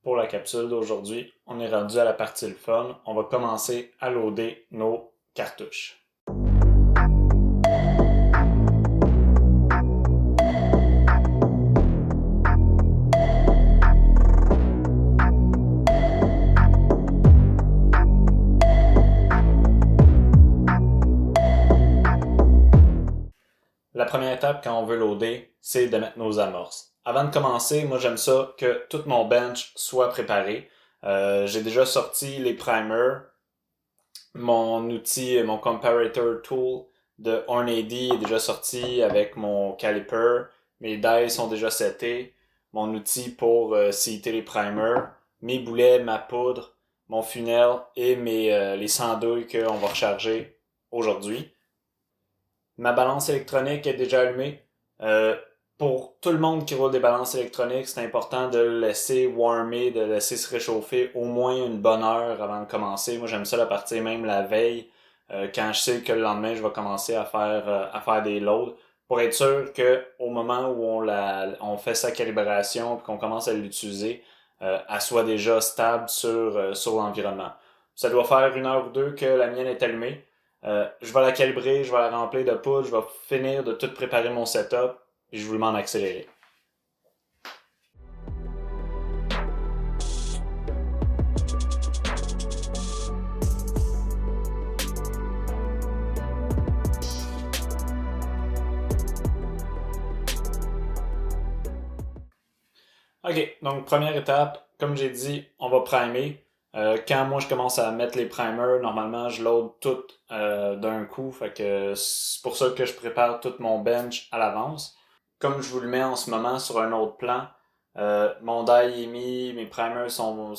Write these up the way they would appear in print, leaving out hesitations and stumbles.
pour la capsule d'aujourd'hui. On est rendu à la partie le fun. On va commencer à loader nos cartouches. La première étape quand on veut loader, c'est de mettre nos amorces. Avant de commencer, moi j'aime ça que tout mon bench soit préparé. J'ai déjà sorti les primers, mon outil, mon comparator tool de Hornady est déjà sorti avec mon caliper. Mes dies sont déjà setés. Mon outil pour setter les primers, mes boulets, ma poudre, mon funnel et les sandouilles qu'on va recharger aujourd'hui. Ma balance électronique est déjà allumée. Pour tout le monde qui roule des balances électroniques, c'est important de le laisser warmer, de le laisser se réchauffer au moins une bonne heure avant de commencer. Moi, j'aime ça la partie même la veille, quand je sais que le lendemain, je vais commencer à faire des loads, pour être sûr que au moment où on fait sa calibration et qu'on commence à l'utiliser, elle soit déjà stable sur l'environnement. Ça doit faire une heure ou deux que la mienne est allumée. Je vais la calibrer, je vais la remplir de poudre, je vais finir de tout préparer mon setup et je vous demande d'accélérer. Ok, donc première étape, comme j'ai dit, on va primer. Quand moi je commence à mettre les primers, normalement je load tout d'un coup, fait que c'est pour ça que je prépare tout mon bench à l'avance. Comme je vous le mets en ce moment sur un autre plan, mon die est mis, mes primers sont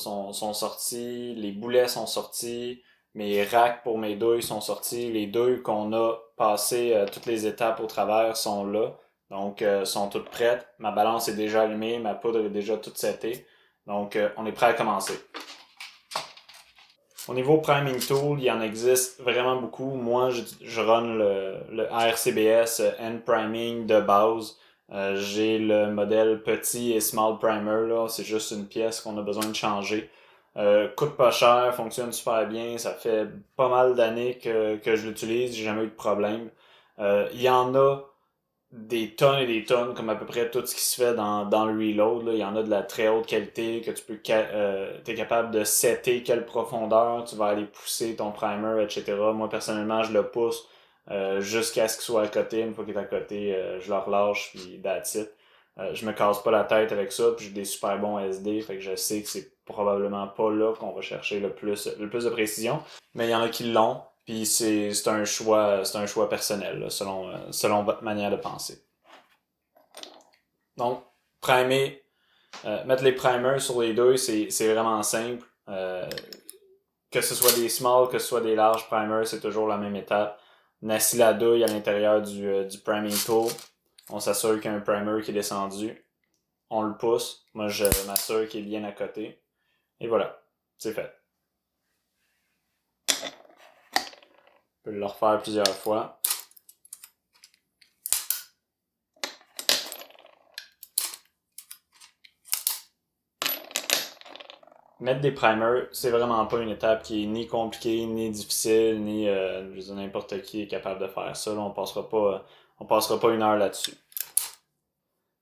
sortis, les boulets sont sortis, mes racks pour mes douilles sont sortis, les douilles qu'on a passées toutes les étapes au travers sont là, donc sont toutes prêtes. Ma balance est déjà allumée, ma poudre est déjà toute setée, donc on est prêt à commencer. Au niveau priming tool, il en existe vraiment beaucoup. Moi, je run le ARCBS End Priming de base. J'ai le modèle petit et small primer, là. C'est juste une pièce qu'on a besoin de changer. Coûte pas cher, fonctionne super bien. Ça fait pas mal d'années que je l'utilise. J'ai jamais eu de problème. Il y en a des tonnes et des tonnes, comme à peu près tout ce qui se fait dans le reload. Là. Il y en a de la très haute qualité que tu peux t'es capable de setter quelle profondeur tu vas aller pousser ton primer, etc. Moi personnellement je le pousse jusqu'à ce qu'il soit à côté. Une fois qu'il est à côté, je le relâche puis that's it. Je me casse pas la tête avec ça, puis j'ai des super bons SD, fait que je sais que c'est probablement pas là qu'on va chercher le plus de précision. Mais il y en a qui l'ont. Puis c'est un choix personnel, là, selon votre manière de penser. Donc, mettre les primers sur les deux, c'est vraiment simple. Que ce soit des small, que ce soit des larges primers, c'est toujours la même étape. On assit la douille à l'intérieur du priming tool. On s'assure qu'il y a un primer qui est descendu. On le pousse. Moi, je m'assure qu'il est bien à côté. Et voilà, c'est fait. On peut le refaire plusieurs fois. Mettre des primers, c'est vraiment pas une étape qui est ni compliquée, ni difficile, ni n'importe qui est capable de faire ça. Là, on passera pas une heure là-dessus.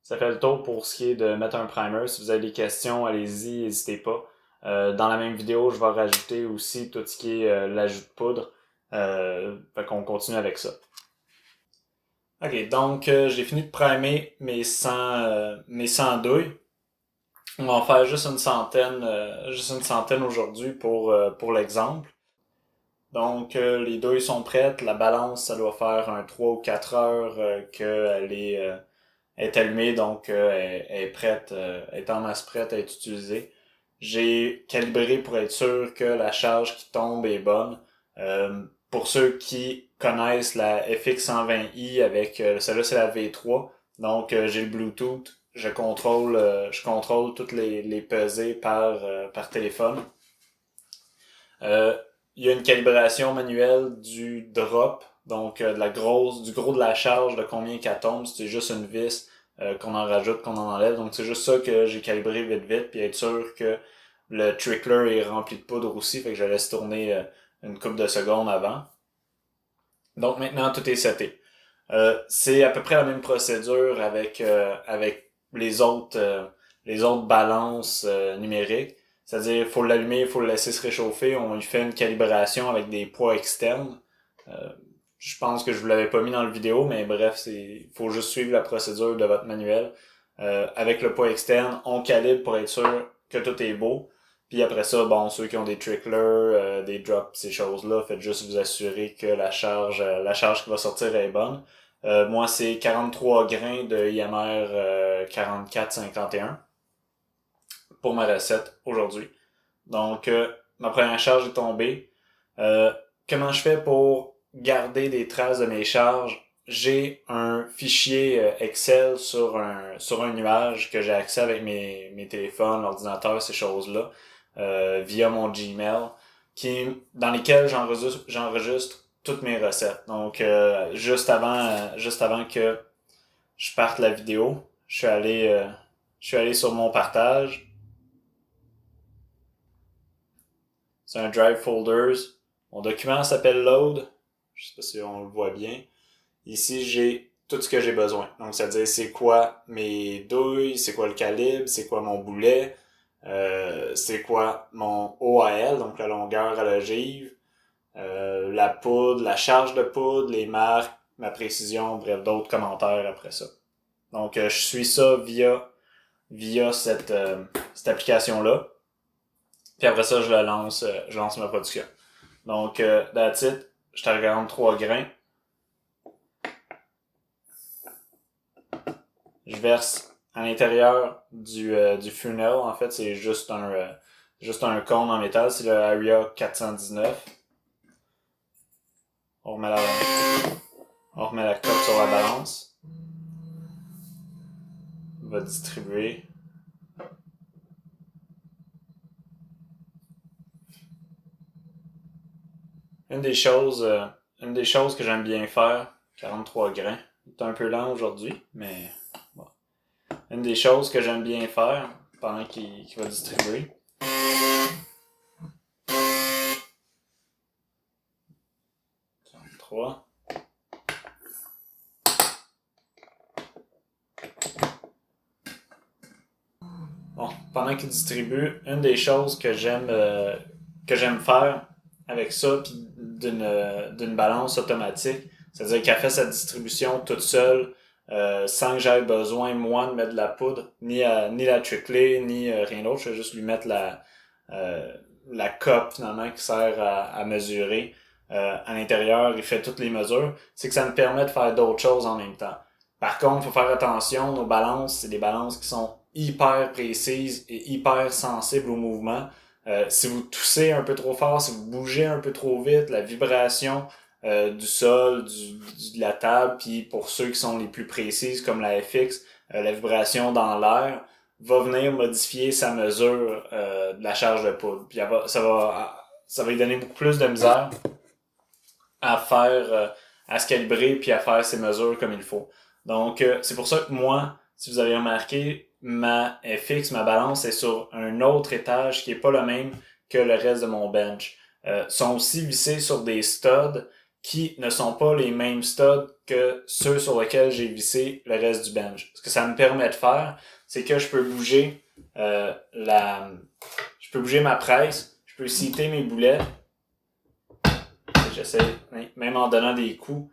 Ça fait le tour pour ce qui est de mettre un primer. Si vous avez des questions, allez-y, n'hésitez pas. Dans la même vidéo, je vais rajouter aussi tout ce qui est l'ajout de poudre. Fait qu'on continue avec ça. Ok, donc j'ai fini de primer mes 100 douilles. On va en faire juste une centaine aujourd'hui pour l'exemple. Donc, les douilles sont prêtes. La balance, ça doit faire un 3 ou 4 heures qu'elle est allumée, donc elle est prête, elle est en masse prête à être utilisée. J'ai calibré pour être sûr que la charge qui tombe est bonne. Pour ceux qui connaissent la FX120i avec celle-là, c'est la V3. Donc, j'ai le Bluetooth. Je contrôle toutes les pesées par téléphone. Il y a une calibration manuelle du drop, donc du gros de la charge, de combien qu'elle tombe. C'est juste une vis qu'on en rajoute, qu'on en enlève. Donc c'est juste ça que j'ai calibré vite, puis être sûr que le trickler est rempli de poudre aussi, fait que je laisse tourner une couple de secondes avant. Donc maintenant tout est seté. C'est à peu près la même procédure avec les autres balances numériques. C'est-à-dire, il faut l'allumer, il faut le laisser se réchauffer. On lui fait une calibration avec des poids externes. Euh, je pense que je vous l'avais pas mis dans le vidéo, mais bref, faut juste suivre la procédure de votre manuel. Avec le poids externe, on calibre pour être sûr que tout est beau. Puis après ça, bon, ceux qui ont des tricklers, des drops, ces choses-là, faites juste vous assurer que la charge qui va sortir est bonne. Moi, c'est 43 grains de IMR 4451 pour ma recette aujourd'hui. Donc, ma première charge est tombée. Euh, Comment je fais pour garder des traces de mes charges? J'ai un fichier Excel sur un nuage que j'ai accès avec mes téléphones, l'ordinateur, ces choses-là, via mon Gmail, dans lesquels j'enregistre toutes mes recettes. Donc, juste avant que je parte la vidéo, je suis allé sur mon partage. C'est un Drive Folders. Mon document s'appelle Load. Je sais pas si on le voit bien. Ici, j'ai tout ce que j'ai besoin. Donc, c'est-à-dire, c'est quoi mes douilles, c'est quoi le calibre, c'est quoi mon boulet, c'est quoi mon OAL, donc la longueur à l'ogive, la poudre, la charge de poudre, les marques, ma précision, bref, d'autres commentaires après ça. Donc, je suis ça via cette application-là. Puis après ça, je lance ma production. Donc, that's it. Je te regarde 3 grains. Je verse à l'intérieur du funnel. En fait, c'est juste un cône en métal. C'est le Aria 419. On remet la coque sur la balance. On va distribuer. Une des choses que j'aime bien faire, 43 grains. C'est un peu lent aujourd'hui, mais bon. Une des choses que j'aime bien faire pendant qu'il va distribuer. 3. Bon, pendant qu'il distribue, une des choses que j'aime faire avec ça, puis d'une balance automatique, c'est-à-dire qu'elle fait sa distribution toute seule, sans que j'aie besoin, moi, de mettre de la poudre, ni la trickler, ni rien d'autre. Je vais juste lui mettre la cope, finalement, qui sert à mesurer. À l'intérieur, il fait toutes les mesures. C'est que ça me permet de faire d'autres choses en même temps. Par contre, il faut faire attention, nos balances, c'est des balances qui sont hyper précises et hyper sensibles au mouvement. Si vous toussez un peu trop fort, si vous bougez un peu trop vite, la vibration du sol, de la table, puis pour ceux qui sont les plus précises comme la FX, la vibration dans l'air, va venir modifier sa mesure de la charge de poudre. Puis ça va lui donner beaucoup plus de misère à se calibrer puis à faire ses mesures comme il faut. Donc, c'est pour ça que moi, si vous avez remarqué, ma FX, ma balance est sur un autre étage qui est pas le même que le reste de mon bench. Sont aussi vissés sur des studs qui ne sont pas les mêmes studs que ceux sur lesquels j'ai vissé le reste du bench. Ce que ça me permet de faire, c'est que je peux bouger je peux bouger ma presse, je peux citer mes boulets. J'essaie, même en donnant des coups,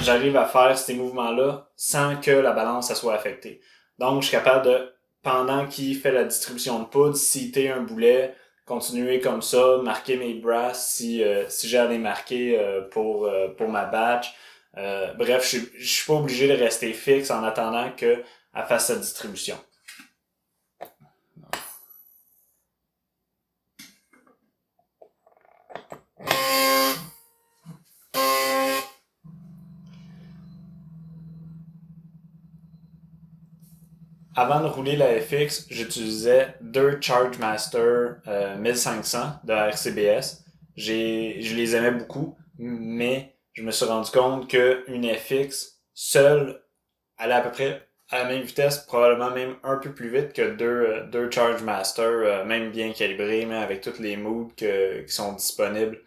j'arrive à faire ces mouvements-là sans que la balance ça soit affectée. Donc, je suis capable de, pendant qu'il fait la distribution de poudre, citer un boulet, continuer comme ça, marquer mes brasses si j'ai à les marquer pour ma batch. Bref, je suis pas obligé de rester fixe en attendant qu'elle fasse sa distribution. Avant de rouler la FX, j'utilisais deux Chargemaster 1500 de RCBS. Je les aimais beaucoup, mais je me suis rendu compte qu'une FX seule allait à la même vitesse, probablement même un peu plus vite que deux Charge Master, même bien calibrés, mais avec tous les moods qui sont disponibles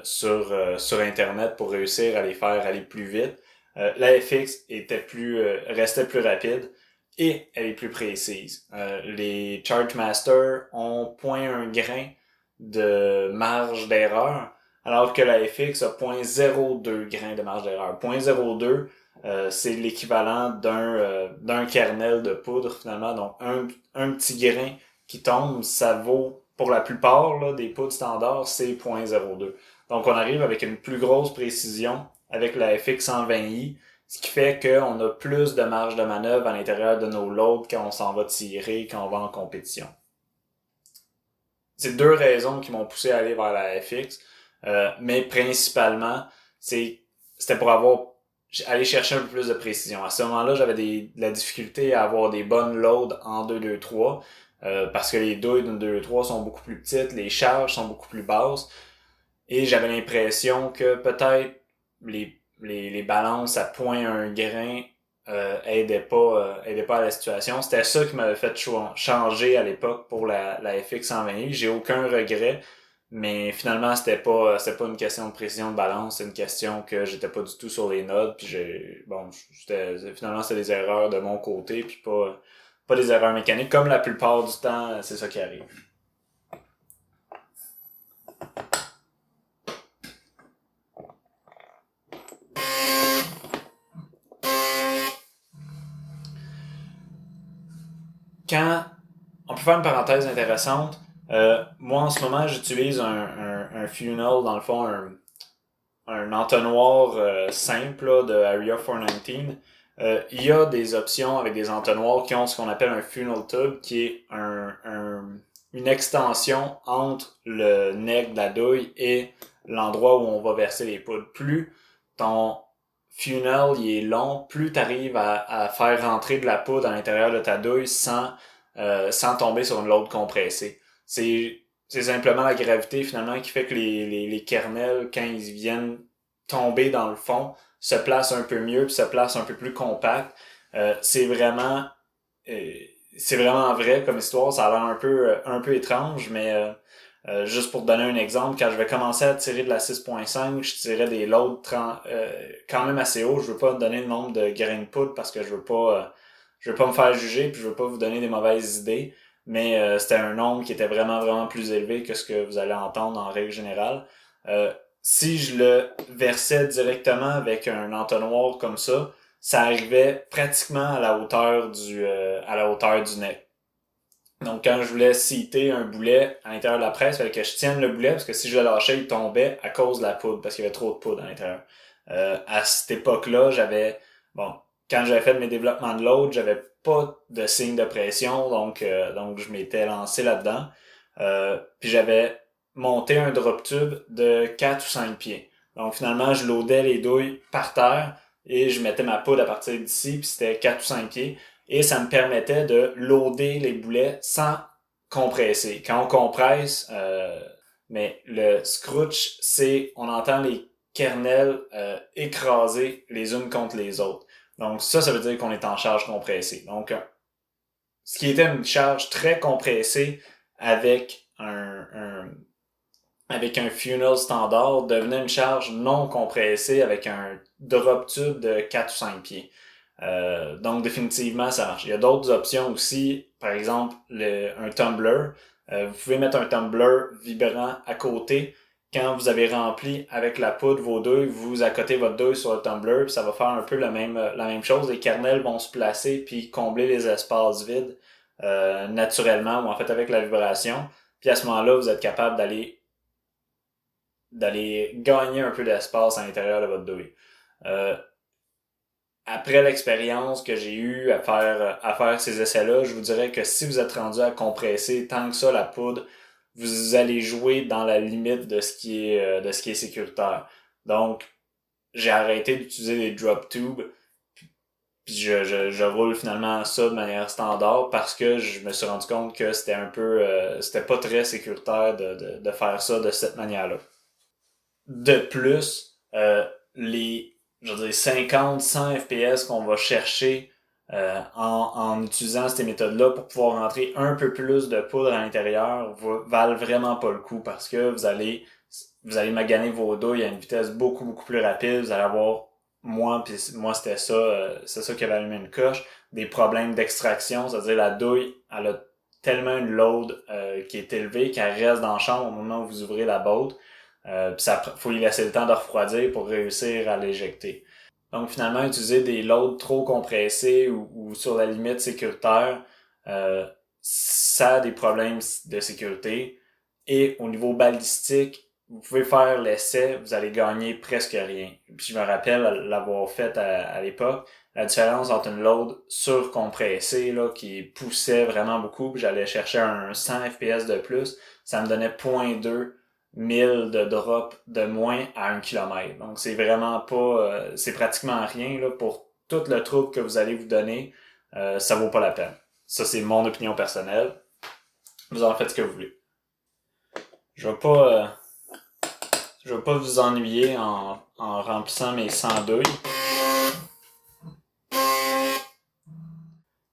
sur Internet pour réussir à les faire aller plus vite. La FX restait plus rapide et elle est plus précise. Les Charge Master ont 0,1 grain de marge d'erreur, alors que la FX a 0,02 grain de marge d'erreur. 0,02, c'est l'équivalent d'un kernel de poudre finalement. Donc un petit grain qui tombe, ça vaut pour la plupart là, des poudres standards, c'est 0,02. Donc on arrive avec une plus grosse précision avec la FX 120i, ce qui fait qu'on a plus de marge de manœuvre à l'intérieur de nos loads quand on s'en va tirer, quand on va en compétition. C'est deux raisons qui m'ont poussé à aller vers la FX, mais principalement, c'était pour aller chercher un peu plus de précision. À ce moment-là, j'avais de la difficulté à avoir des bonnes loads en 2-2-3, parce que les douilles d'une 2-2-3 sont beaucoup plus petites, les charges sont beaucoup plus basses, et j'avais l'impression que peut-être les balances à 0,1 grain aidaient pas à la situation. C'était ça qui m'avait fait changer à l'époque pour la FX 120i. J'ai aucun regret, mais finalement c'était pas une question de précision de balance, c'est une question que j'étais pas du tout sur les notes, puis finalement c'était des erreurs de mon côté, puis pas des erreurs mécaniques. Comme la plupart du temps, c'est ça qui arrive. On peut faire une parenthèse intéressante. Moi, en ce moment, j'utilise un funnel, dans le fond, un entonnoir simple là, de Area 419. Il y a des options avec des entonnoirs qui ont ce qu'on appelle un funnel tube, qui est une extension entre le neck de la douille et l'endroit où on va verser les poudres. Plus ton funnel il est long, plus tu arrives à faire rentrer de la poudre à l'intérieur de ta douille sans tomber sur une load compressée. C'est simplement la gravité finalement qui fait que les kernels, quand ils viennent tomber dans le fond, se placent un peu mieux puis se placent un peu plus compact. C'est vraiment euh, c'est vraiment vrai comme histoire. Ça a l'air un peu étrange, mais juste pour donner un exemple, quand je vais commencer à tirer de la 6.5, je tirais des loads quand même assez haut. Je veux pas donner le nombre de grains de poudre parce que je veux pas me faire juger puis je veux pas vous donner des mauvaises idées. Mais c'était un nombre qui était vraiment, vraiment plus élevé que ce que vous allez entendre en règle générale. Si je le versais directement avec un entonnoir comme ça arrivait pratiquement à la hauteur du neck. Donc, quand je voulais citer un boulet à l'intérieur de la presse, il fallait que je tienne le boulet, parce que si je le lâchais, il tombait à cause de la poudre, parce qu'il y avait trop de poudre à l'intérieur. À cette époque-là, quand j'avais fait mes développements de load, j'avais pas de signe de pression, donc je m'étais lancé là-dedans. Puis j'avais monté un drop tube de 4 ou 5 pieds. Donc finalement, je loadais les douilles par terre et je mettais ma poudre à partir d'ici, puis c'était 4 ou 5 pieds. Et ça me permettait de loader les boulets sans compresser. Quand on compresse, mais le scrooch, on entend les kernels écraser les unes contre les autres. Donc ça veut dire qu'on est en charge compressée. Donc, ce qui était une charge très compressée avec avec un funnel standard devenait une charge non compressée avec un drop tube de 4 ou 5 pieds. Donc définitivement ça marche. Il y a d'autres options aussi, par exemple un tumbler. Vous pouvez mettre un tumbler vibrant à côté. Quand vous avez rempli avec la poudre vos douilles, vous accotez votre douille sur le tumbler, puis ça va faire un peu la même chose. Les kernels vont se placer puis combler les espaces vides naturellement ou en fait avec la vibration. Puis à ce moment-là, vous êtes capable d'aller gagner un peu d'espace à l'intérieur de votre douille. Après l'expérience que j'ai eue à faire ces essais-là, je vous dirais que si vous êtes rendu à compresser tant que ça la poudre, vous allez jouer dans la limite de ce qui est sécuritaire. Donc, j'ai arrêté d'utiliser des drop tubes, puis je roule finalement ça de manière standard parce que je me suis rendu compte que c'était pas très sécuritaire de faire ça de cette manière-là. De plus, les je veux dire 50, 100 FPS qu'on va chercher en utilisant ces méthodes-là pour pouvoir rentrer un peu plus de poudre à l'intérieur valent vraiment pas le coup parce que vous allez maganer vos douilles à une vitesse beaucoup, beaucoup plus rapide. Vous allez avoir, moi c'était ça, c'est ça qui avait allumé une coche, des problèmes d'extraction, c'est-à-dire la douille, elle a tellement une load qui est élevée qu'elle reste dans la chambre au moment où vous ouvrez la boîte. Puis ça faut y laisser le temps de refroidir pour réussir à l'éjecter. Donc finalement, utiliser des loads trop compressés ou sur la limite sécuritaire, ça a des problèmes de sécurité. Et au niveau balistique, vous pouvez faire l'essai, vous allez gagner presque rien. Puis je me rappelle l'avoir fait à l'époque, la différence entre une load surcompressée là, qui poussait vraiment beaucoup, puis j'allais chercher un 100 FPS de plus, ça me donnait 0.2 1000 de drop de moins à 1 km. Donc c'est vraiment pas, c'est pratiquement rien là, pour tout le trouble que vous allez vous donner, ça vaut pas la peine. Ça c'est mon opinion personnelle. Vous en faites ce que vous voulez. Je vais pas, je vais pas vous ennuyer en remplissant mes 100 douilles.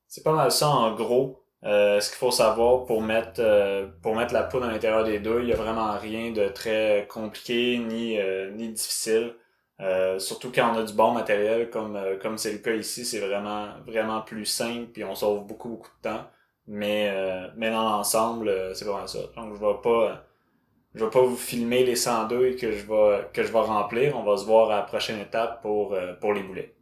C'est pas mal ça en gros. Ce qu'il faut savoir pour mettre la poudre à l'intérieur des douilles, il y a vraiment rien de très compliqué ni difficile. Surtout quand on a du bon matériel comme c'est le cas ici, c'est vraiment plus simple puis on sauve beaucoup beaucoup de temps. Mais dans l'ensemble, c'est vraiment ça. Donc je vais pas vous filmer les 102 que je vais remplir. On va se voir à la prochaine étape pour les boulets.